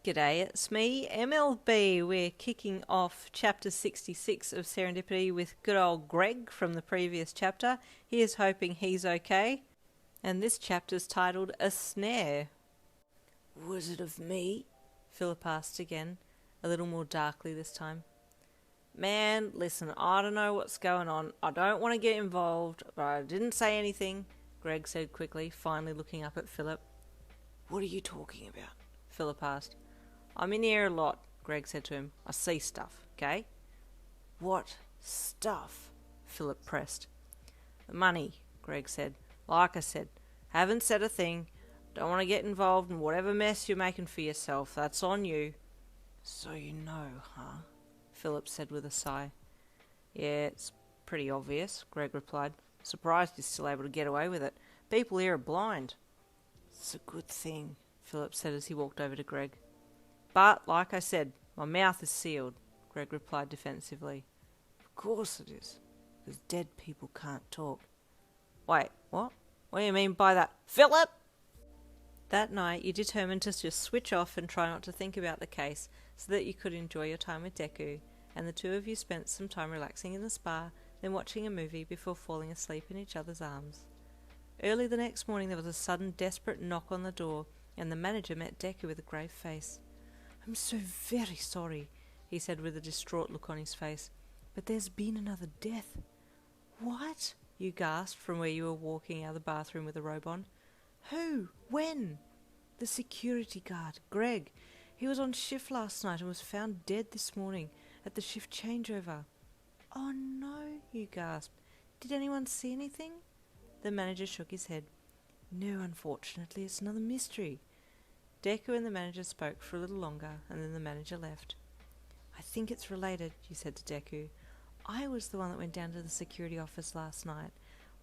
G'day, it's me, MLB. We're kicking off chapter 66 of Serendipity with good old Greg from the previous chapter. He is hoping he's okay. And this chapter's titled A Snare. Was it of me? Philip asked again, a little more darkly this time. Man, listen, I don't know what's going on. I don't want to get involved, but I didn't say anything, Greg said quickly, finally looking up at Philip. What are you talking about? Philip asked. I'm in here a lot, Greg said to him. I see stuff, okay? What stuff? Philip pressed. The money, Greg said. Like I said, haven't said a thing. Don't want to get involved in whatever mess you're making for yourself. That's on you. So you know, huh? Philip said with a sigh. Yeah, it's pretty obvious, Greg replied. Surprised he's still able to get away with it. People here are blind. It's a good thing, Philip said as he walked over to Greg. But, like I said, my mouth is sealed, Greg replied defensively. Of course it is, because dead people can't talk. Wait, what? What do you mean by that? Philip! That night you determined to just switch off and try not to think about the case so that you could enjoy your time with Deku, and the two of you spent some time relaxing in the spa, then watching a movie before falling asleep in each other's arms. Early the next morning there was a sudden desperate knock on the door, and the manager met Deku with a grave face. I'm so very sorry, he said with a distraught look on his face, but there's been another death. What? You gasped from where you were walking out of the bathroom with a robe on. Who? When? The security guard, Greg. He was on shift last night and was found dead this morning at the shift changeover. Oh no, you gasped. Did anyone see anything? The manager shook his head. No, unfortunately, it's another mystery. Deku and the manager spoke for a little longer, and then the manager left. I think it's related, you said to Deku. I was the one that went down to the security office last night.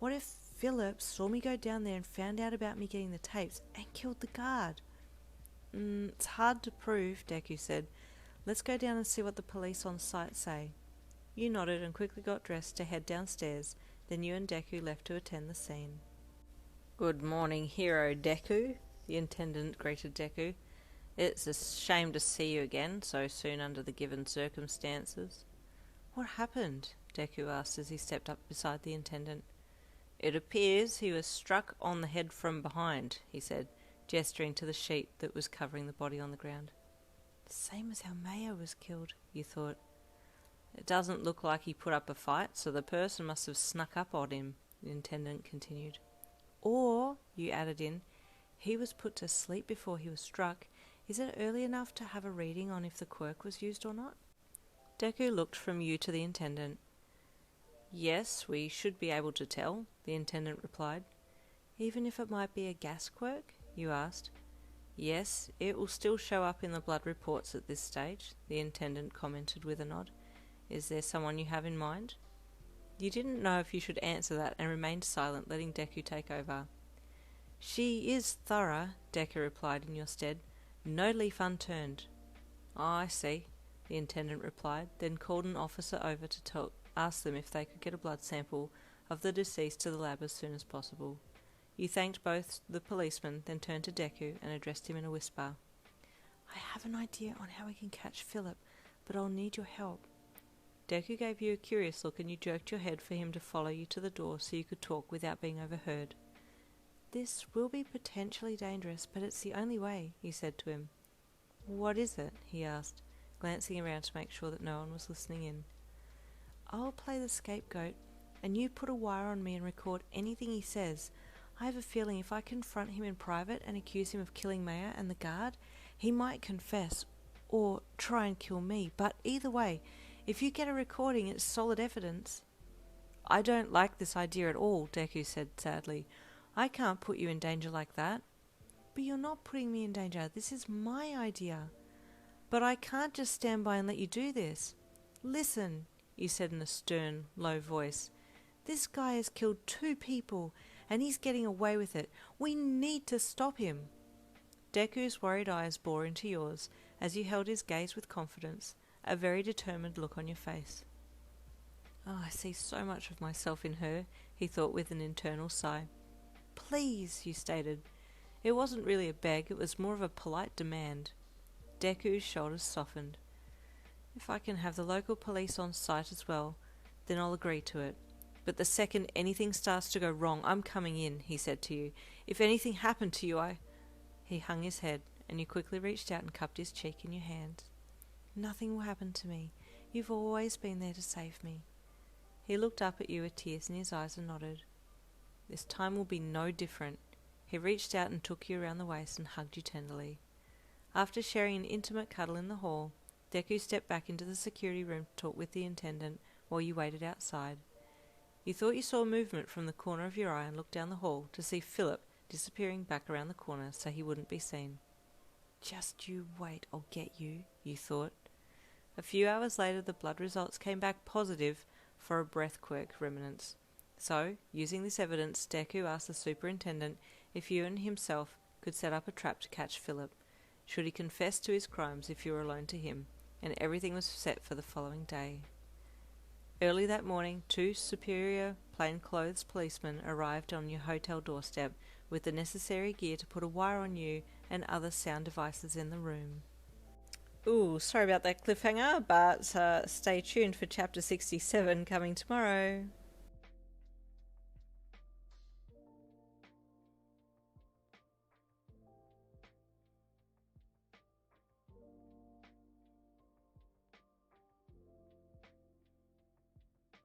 What if Philip saw me go down there and found out about me getting the tapes and killed the guard? It's hard to prove, Deku said. Let's go down and see what the police on site say. You nodded and quickly got dressed to head downstairs. Then you and Deku left to attend the scene. Good morning, hero Deku, the attendant greeted Deku. It's a shame to see you again so soon under the given circumstances. What happened? Deku asked as he stepped up beside the attendant. It appears he was struck on the head from behind, he said, gesturing to the sheet that was covering the body on the ground. The same as how Maya was killed, you thought. It doesn't look like he put up a fight, so the person must have snuck up on him, the attendant continued. Or, you added in, he was put to sleep before he was struck. Is it early enough to have a reading on if the quirk was used or not? Deku looked from you to the attendant. Yes, we should be able to tell, the attendant replied. Even if it might be a gas quirk? You asked. Yes, it will still show up in the blood reports at this stage, the attendant commented with a nod. Is there someone you have in mind? You didn't know if you should answer that and remained silent, letting Deku take over. She is thorough, Deku replied in your stead. No leaf unturned. I see, the attendant replied, then called an officer over to ask them if they could get a blood sample of the deceased to the lab as soon as possible. You thanked both the policemen, then turned to Deku and addressed him in a whisper. I have an idea on how we can catch Philip, but I'll need your help. Deku gave you a curious look and you jerked your head for him to follow you to the door so you could talk without being overheard. This will be potentially dangerous, but it's the only way, you said to him. What is it? He asked, glancing around to make sure that no one was listening in. I'll play the scapegoat, and you put a wire on me and record anything he says. I have a feeling if I confront him in private and accuse him of killing Maya and the guard, he might confess, or try and kill me, but either way, if you get a recording, it's solid evidence. I don't like this idea at all, Deku said sadly. I can't put you in danger like that. But you're not putting me in danger. This is my idea. But I can't just stand by and let you do this. Listen, you said in a stern, low voice. This guy has killed 2 people, and he's getting away with it. We need to stop him. Deku's worried eyes bore into yours as you held his gaze with confidence, a very determined look on your face. Oh, I see so much of myself in her, he thought with an internal sigh. Please, you stated. It wasn't really a beg, it was more of a polite demand. Deku's shoulders softened. If I can have the local police on site as well, then I'll agree to it. But the second anything starts to go wrong, I'm coming in, he said to you. If anything happened to you, He hung his head, and you quickly reached out and cupped his cheek in your hand. Nothing will happen to me. You've always been there to save me. He looked up at you with tears in his eyes and nodded. This time will be no different. He reached out and took you around the waist and hugged you tenderly. After sharing an intimate cuddle in the hall, Deku stepped back into the security room to talk with the attendant while you waited outside. You thought you saw movement from the corner of your eye and looked down the hall to see Philip disappearing back around the corner so he wouldn't be seen. Just you wait, I'll get you, you thought. A few hours later, the blood results came back positive for a breath quirk remnants. So, using this evidence, Deku asked the superintendent if you and himself could set up a trap to catch Philip, should he confess to his crimes if you were alone to him, and everything was set for the following day. Early that morning, 2 superior plainclothes policemen arrived on your hotel doorstep with the necessary gear to put a wire on you and other sound devices in the room. Ooh, sorry about that cliffhanger, but stay tuned for chapter 67 coming tomorrow.